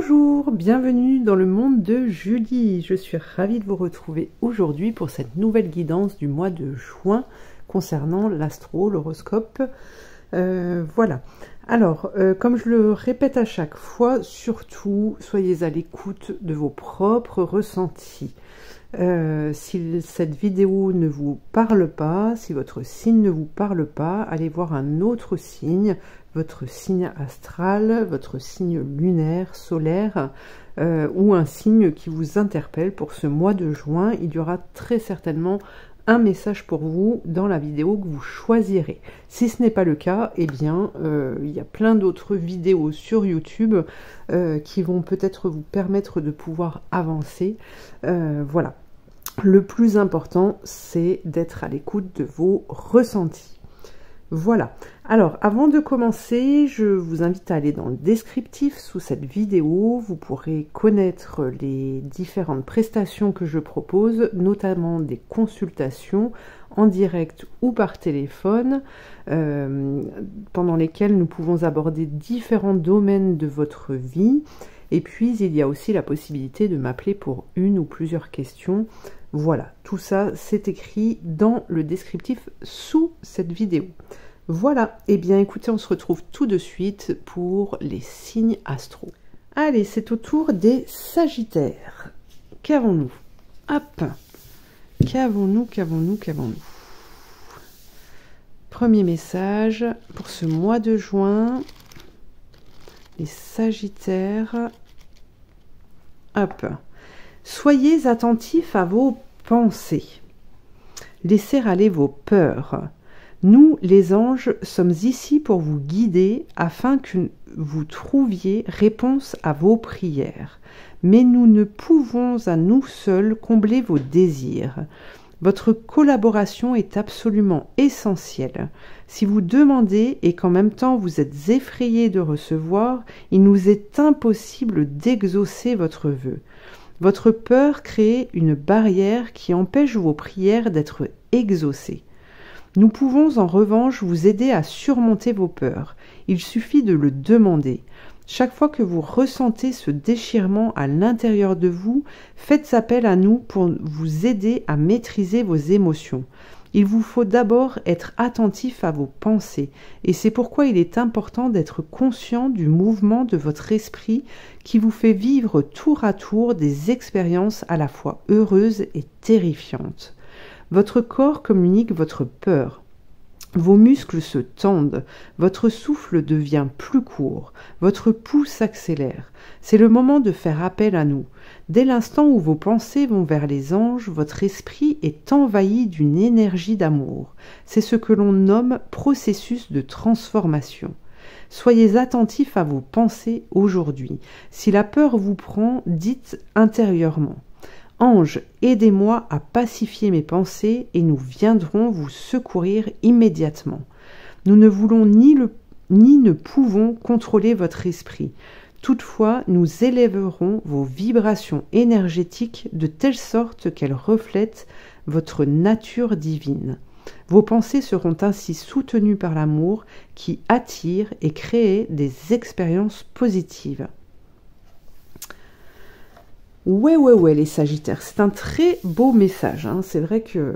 Bonjour, bienvenue dans le monde de Julie. Je suis ravie de vous retrouver aujourd'hui pour cette nouvelle guidance du mois de juin concernant l'astro, l'horoscope. Voilà. Alors, comme je le répète à chaque fois, surtout, soyez à l'écoute de vos propres ressentis. Si cette vidéo ne vous parle pas, si votre signe ne vous parle pas, allez voir un autre signe, votre signe astral, votre signe lunaire, solaire, ou un signe qui vous interpelle pour ce mois de juin. Il y aura très certainement un message pour vous dans la vidéo que vous choisirez. Si ce n'est pas le cas, eh bien, il y a plein d'autres vidéos sur YouTube qui vont peut-être vous permettre de pouvoir avancer. Voilà. Le plus important, c'est d'être à l'écoute de vos ressentis. Voilà. Alors, avant de commencer, je vous invite à aller dans le descriptif sous cette vidéo. Vous pourrez connaître les différentes prestations que je propose, notamment des consultations en direct ou par téléphone, pendant lesquelles nous pouvons aborder différents domaines de votre vie. Et puis, il y a aussi la possibilité de m'appeler pour une ou plusieurs questions. Voilà, tout ça, c'est écrit dans le descriptif sous cette vidéo. Voilà, et bien écoutez, on se retrouve tout de suite pour les signes astro. Allez, c'est au tour des Sagittaires. Qu'avons-nous? Hop, qu'avons-nous? Premier message pour ce mois de juin. Les Sagittaires. Hop. Soyez attentifs à vos pensées. Laissez aller vos peurs. Nous, les anges, sommes ici pour vous guider afin que vous trouviez réponse à vos prières. Mais nous ne pouvons à nous seuls combler vos désirs. Votre collaboration est absolument essentielle. Si vous demandez et qu'en même temps vous êtes effrayé de recevoir, il nous est impossible d'exaucer votre vœu. Votre peur crée une barrière qui empêche vos prières d'être exaucées. Nous pouvons en revanche vous aider à surmonter vos peurs. Il suffit de le demander. Chaque fois que vous ressentez ce déchirement à l'intérieur de vous, faites appel à nous pour vous aider à maîtriser vos émotions. Il vous faut d'abord être attentif à vos pensées, et c'est pourquoi il est important d'être conscient du mouvement de votre esprit qui vous fait vivre tour à tour des expériences à la fois heureuses et terrifiantes. Votre corps communique votre peur. Vos muscles se tendent, votre souffle devient plus court, votre pouls s'accélère. C'est le moment de faire appel à nous. Dès l'instant où vos pensées vont vers les anges, votre esprit est envahi d'une énergie d'amour. C'est ce que l'on nomme processus de transformation. Soyez attentifs à vos pensées aujourd'hui. Si la peur vous prend, dites intérieurement: Ange, aidez-moi à pacifier mes pensées et nous viendrons vous secourir immédiatement. Nous ne voulons ni ne pouvons contrôler votre esprit. Toutefois, nous élèverons vos vibrations énergétiques de telle sorte qu'elles reflètent votre nature divine. Vos pensées seront ainsi soutenues par l'amour qui attire et crée des expériences positives. Ouais, les Sagittaires, c'est un très beau message, hein. C'est vrai que,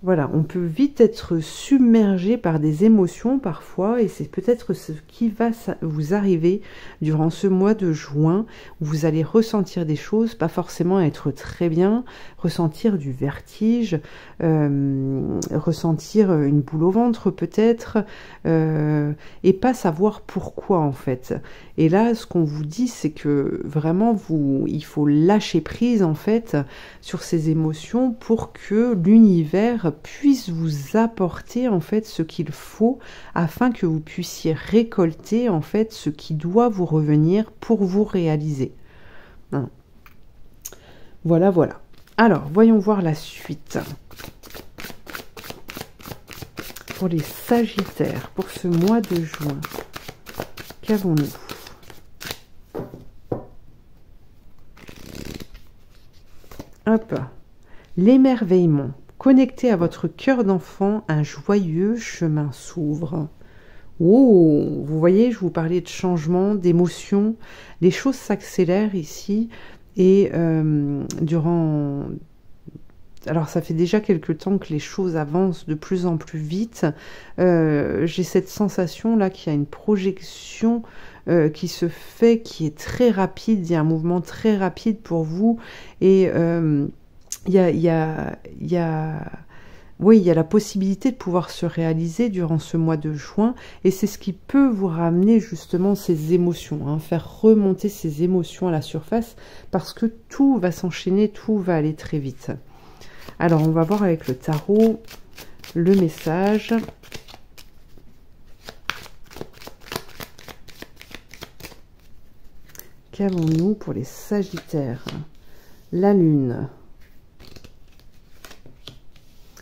voilà, on peut vite être submergé par des émotions parfois, et c'est peut-être ce qui va vous arriver durant ce mois de juin, où vous allez ressentir des choses, pas forcément être très bien, ressentir du vertige, ressentir une boule au ventre peut-être, et pas savoir pourquoi en fait. Et là, ce qu'on vous dit, c'est que vraiment, il faut lâcher prise en fait sur ces émotions pour que l'univers puisse vous apporter en fait ce qu'il faut afin que vous puissiez récolter en fait ce qui doit vous revenir pour vous réaliser. Hein. Voilà. Alors, voyons voir la suite. Pour les Sagittaires, pour ce mois de juin, qu'avons-nous? Hop, l'émerveillement. Connecté à votre cœur d'enfant, un joyeux chemin s'ouvre. Oh, vous voyez, je vous parlais de changement, d'émotion. Les choses s'accélèrent ici et durant... Alors, ça fait déjà quelque temps que les choses avancent de plus en plus vite. J'ai cette sensation-là qu'il y a une projection qui se fait, qui est très rapide. Il y a un mouvement très rapide pour vous. Et oui, il y a la possibilité de pouvoir se réaliser durant ce mois de juin. Et c'est ce qui peut vous ramener justement ces émotions, hein, faire remonter ces émotions à la surface, parce que tout va s'enchaîner, tout va aller très vite. Alors, on va voir avec le tarot le message. Qu'avons-nous pour les Sagittaires? La Lune.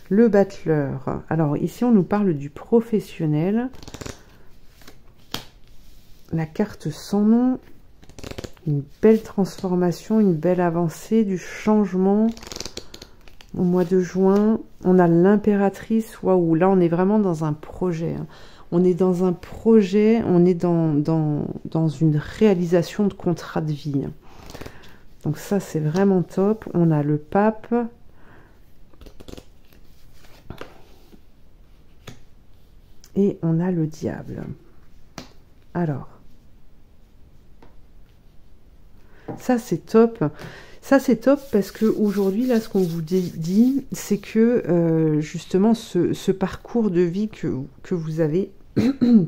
Le battleur. Alors, ici, on nous parle du professionnel. La carte sans nom. Une belle transformation, une belle avancée, du changement. Au mois de juin, on a l'impératrice. Waouh, là, on est vraiment dans un projet. Hein. On est dans un projet, on est dans une réalisation de contrat de vie. Donc ça, c'est vraiment top. On a le pape. Et on a le diable. Alors, ça, c'est top. Ça, c'est top parce qu'aujourd'hui, là, ce qu'on vous dit, c'est que, justement, ce parcours de vie que vous avez,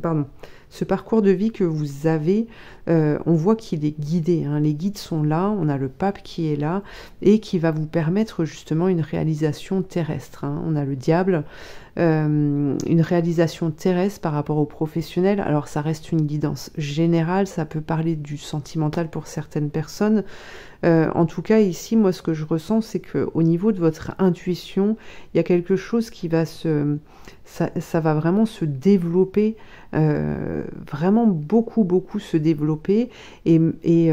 pardon, ce parcours de vie que vous avez, on voit qu'il est guidé. Hein. Les guides sont là, on a le pape qui est là et qui va vous permettre, justement, une réalisation terrestre. Hein. On a le diable, une réalisation terrestre par rapport aux professionnels. Alors, ça reste une guidance générale, ça peut parler du sentimental pour certaines personnes. En tout cas, ici, moi, ce que je ressens, c'est qu'au niveau de votre intuition, il y a quelque chose qui va ça va vraiment se développer, vraiment beaucoup se développer, et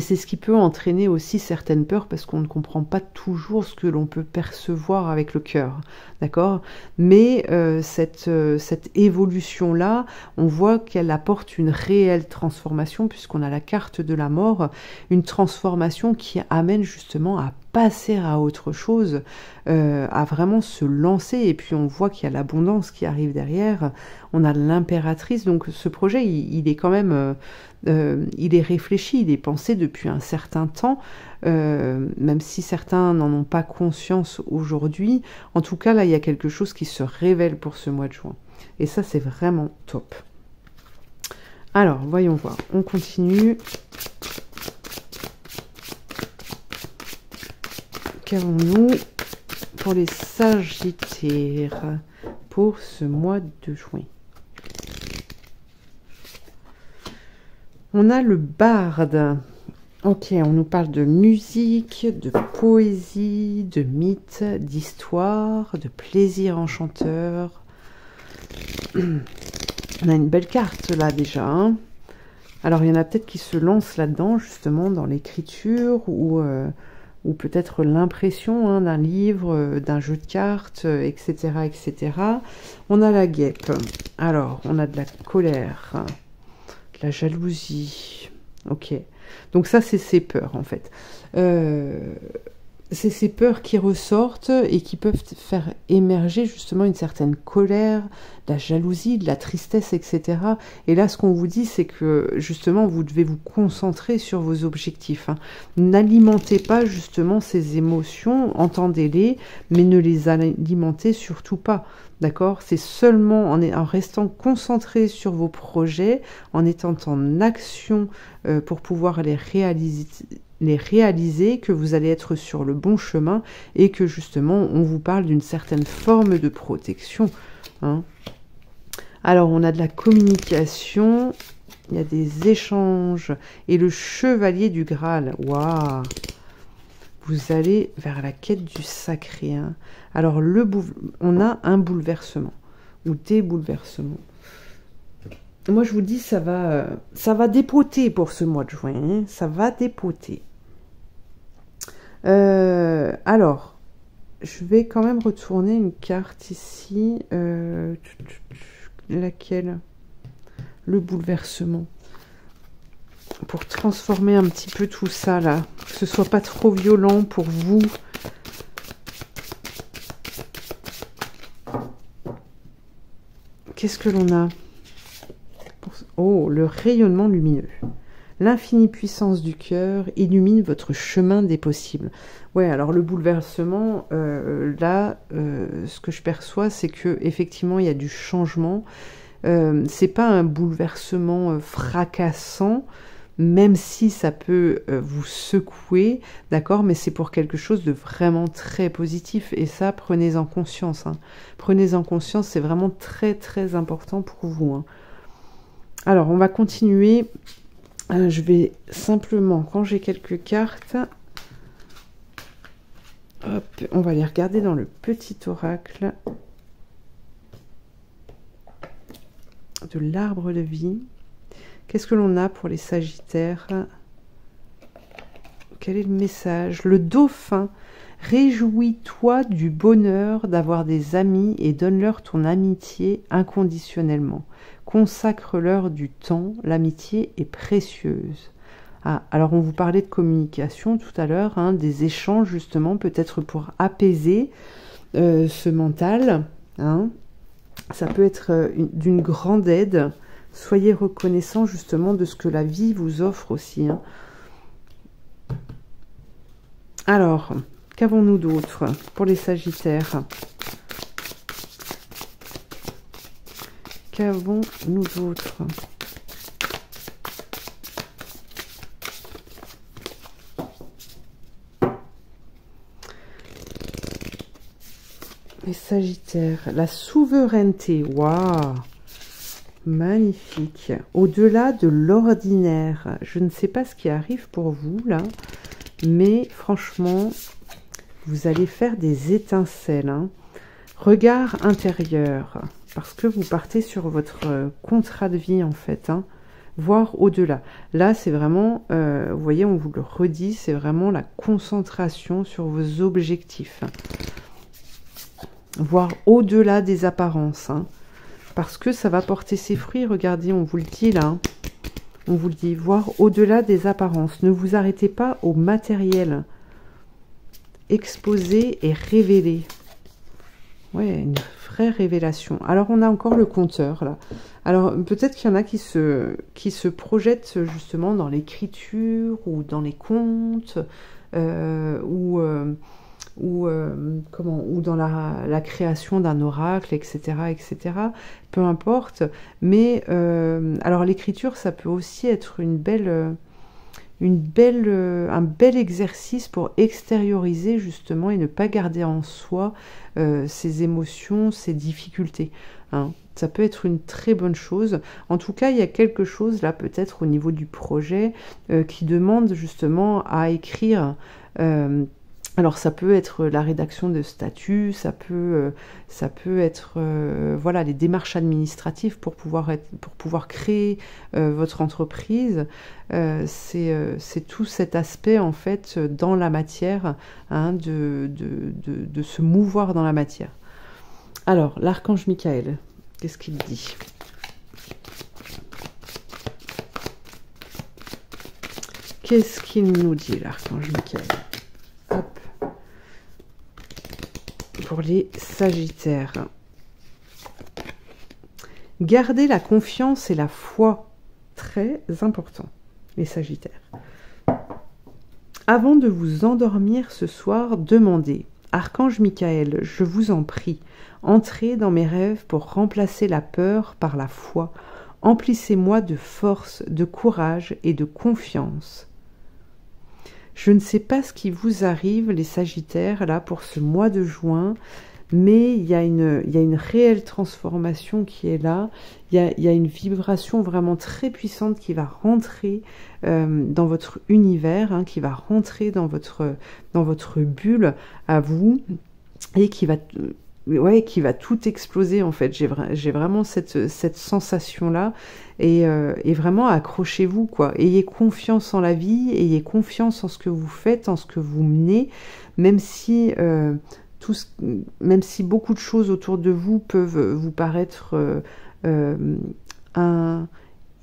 c'est ce qui peut entraîner aussi certaines peurs, parce qu'on ne comprend pas toujours ce que l'on peut percevoir avec le cœur, d'accord? Mais cette évolution-là, on voit qu'elle apporte une réelle transformation, puisqu'on a la carte de la mort, une transformation qui amène justement à passer à autre chose, à vraiment se lancer, et puis on voit qu'il y a l'abondance qui arrive derrière, on a l'impératrice, donc ce projet, il est quand même, il est réfléchi, il est pensé depuis un certain temps, même si certains n'en ont pas conscience aujourd'hui, en tout cas là, il y a quelque chose qui se révèle pour ce mois de juin, et ça, c'est vraiment top. Alors, voyons voir, on continue. Qu'avons-nous pour les Sagittaires pour ce mois de juin? On a le barde. Ok, on nous parle de musique, de poésie, de mythes, d'histoire, de plaisir enchanteur. On a une belle carte là déjà. Hein. Alors il y en a peut-être qui se lancent là-dedans, justement, dans l'écriture ou peut-être l'impression hein, d'un livre, d'un jeu de cartes, etc., etc. On a la guêpe. Alors, on a de la colère, de la jalousie. Ok. Donc ça, c'est ces peurs, en fait. C'est ces peurs qui ressortent et qui peuvent faire émerger justement une certaine colère, de la jalousie, de la tristesse, etc. Et là, ce qu'on vous dit, c'est que justement, vous devez vous concentrer sur vos objectifs. Hein. N'alimentez pas justement ces émotions, entendez-les, mais ne les alimentez surtout pas. D'accord? C'est seulement en restant concentré sur vos projets, en étant en action pour pouvoir les réaliser, que vous allez être sur le bon chemin et que justement on vous parle d'une certaine forme de protection. Hein. Alors on a de la communication, il y a des échanges et le chevalier du Graal. Waouh! Vous allez vers la quête du sacré. Hein. Alors on a un bouleversement ou des bouleversements. Moi, je vous dis, ça va dépoter pour ce mois de juin. Hein. Ça va dépoter. Alors, je vais quand même retourner une carte ici. Laquelle? Le bouleversement. Pour transformer un petit peu tout ça, là. Que ce soit pas trop violent pour vous. Qu'est-ce que l'on a? Oh, le rayonnement lumineux. L'infinie puissance du cœur illumine votre chemin des possibles. Ouais, alors le bouleversement, là, ce que je perçois, c'est que effectivement, il y a du changement. C'est pas un bouleversement fracassant, même si ça peut vous secouer, d'accord, mais c'est pour quelque chose de vraiment très positif. Et ça, prenez-en conscience. Hein. Prenez-en conscience, c'est vraiment très, très important pour vous. Hein. Alors, on va continuer. Je vais simplement ranger quelques cartes. Hop, on va les regarder dans le petit oracle de l'arbre de vie. Qu'est-ce que l'on a pour les Sagittaires? Quel est le message? Le dauphin. Réjouis-toi du bonheur d'avoir des amis et donne-leur ton amitié inconditionnellement. Consacre-leur du temps, l'amitié est précieuse. Ah, alors on vous parlait de communication tout à l'heure, hein, des échanges justement, peut-être pour apaiser ce mental. Hein. Ça peut être d'une grande aide. Soyez reconnaissant justement de ce que la vie vous offre aussi. Hein. Alors, qu'avons-nous d'autre pour les Sagittaires? Qu'avons-nous d'autre? Les Sagittaires, la souveraineté, waouh, magnifique. Au-delà de l'ordinaire, je ne sais pas ce qui arrive pour vous là, mais franchement, vous allez faire des étincelles. Hein. Regard intérieur, parce que vous partez sur votre contrat de vie en fait, hein, voire au-delà. Là, c'est vraiment, vous voyez, on vous le redit, c'est vraiment la concentration sur vos objectifs. Voire au-delà des apparences, hein, parce que ça va porter ses fruits. Regardez, on vous le dit là, hein, on vous le dit, voire au-delà des apparences. Ne vous arrêtez pas au matériel. Exposez et révélez. Ouais, une vraie révélation. Alors, on a encore le compteur, là. Alors, peut-être qu'il y en a qui se projettent justement dans l'écriture ou dans les contes, ou dans la création d'un oracle, etc., etc. Peu importe. Mais, alors, l'écriture, ça peut aussi être un bel exercice pour extérioriser justement et ne pas garder en soi ses émotions, ses difficultés. Hein. Ça peut être une très bonne chose. En tout cas, il y a quelque chose là peut-être au niveau du projet qui demande justement à écrire. Alors ça peut être la rédaction de statuts, ça peut être voilà, les démarches administratives pour pouvoir créer votre entreprise. C'est tout cet aspect en fait dans la matière, hein, de se mouvoir dans la matière. Alors l'archange Michael, qu'est-ce qu'il dit? Qu'est-ce qu'il nous dit l'archange Michael? Hop. Pour les Sagittaires. Gardez la confiance et la foi. Très important, les Sagittaires. Avant de vous endormir ce soir, demandez, Archange Michael, je vous en prie, entrez dans mes rêves pour remplacer la peur par la foi. Emplissez-moi de force, de courage et de confiance. Je ne sais pas ce qui vous arrive, les Sagittaires, là, pour ce mois de juin, mais il y a une réelle transformation qui est là. Il y a une vibration vraiment très puissante qui va rentrer dans votre univers, hein, qui va rentrer dans votre bulle à vous, et qui va tout exploser en fait. J'ai vraiment cette sensation-là. Et vraiment, accrochez-vous, quoi. Ayez confiance en la vie, ayez confiance en ce que vous faites, en ce que vous menez, même si beaucoup de choses autour de vous peuvent vous paraître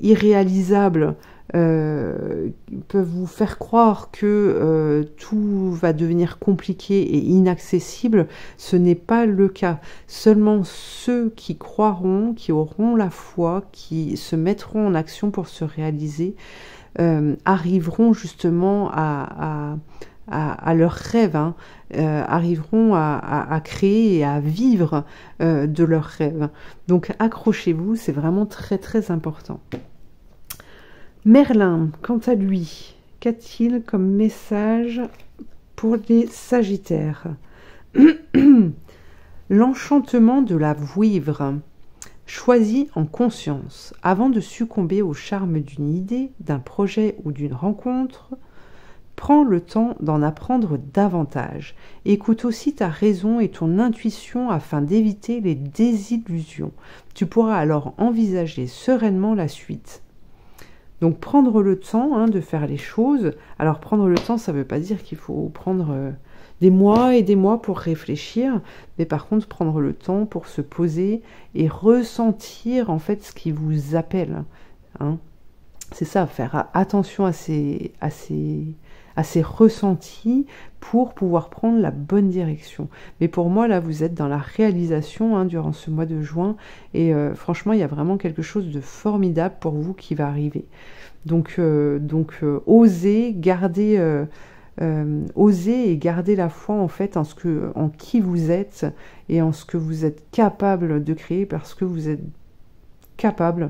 irréalisables, peuvent vous faire croire que tout va devenir compliqué et inaccessible, ce n'est pas le cas. Seulement ceux qui croiront, qui auront la foi, qui se mettront en action pour se réaliser, arriveront justement à leurs rêves, hein, arriveront à créer et à vivre de leurs rêves. Donc accrochez-vous, c'est vraiment très très important. Merlin, quant à lui, qu'a-t-il comme message pour les Sagittaires? L'enchantement de la vouivre. Choisis en conscience, avant de succomber au charme d'une idée, d'un projet ou d'une rencontre. Prends le temps d'en apprendre davantage. Écoute aussi ta raison et ton intuition afin d'éviter les désillusions. Tu pourras alors envisager sereinement la suite. Donc prendre le temps, hein, de faire les choses. Alors prendre le temps, ça ne veut pas dire qu'il faut prendre des mois et des mois pour réfléchir, mais par contre prendre le temps pour se poser et ressentir en fait ce qui vous appelle, hein. C'est ça, faire attention à ces ressentis pour pouvoir prendre la bonne direction. Mais pour moi, là, vous êtes dans la réalisation, hein, durant ce mois de juin, et franchement, il y a vraiment quelque chose de formidable pour vous qui va arriver. Donc osez garder et garder la foi en fait en qui vous êtes et en ce que vous êtes capable de créer, parce que vous êtes capable.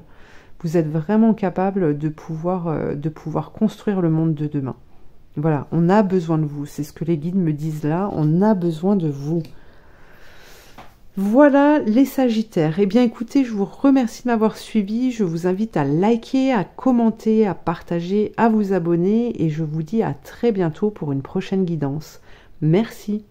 Vous êtes vraiment capable de pouvoir construire le monde de demain. Voilà, on a besoin de vous. C'est ce que les guides me disent là. On a besoin de vous. Voilà les Sagittaires. Eh bien écoutez, je vous remercie de m'avoir suivi. Je vous invite à liker, à commenter, à partager, à vous abonner. Et je vous dis à très bientôt pour une prochaine guidance. Merci.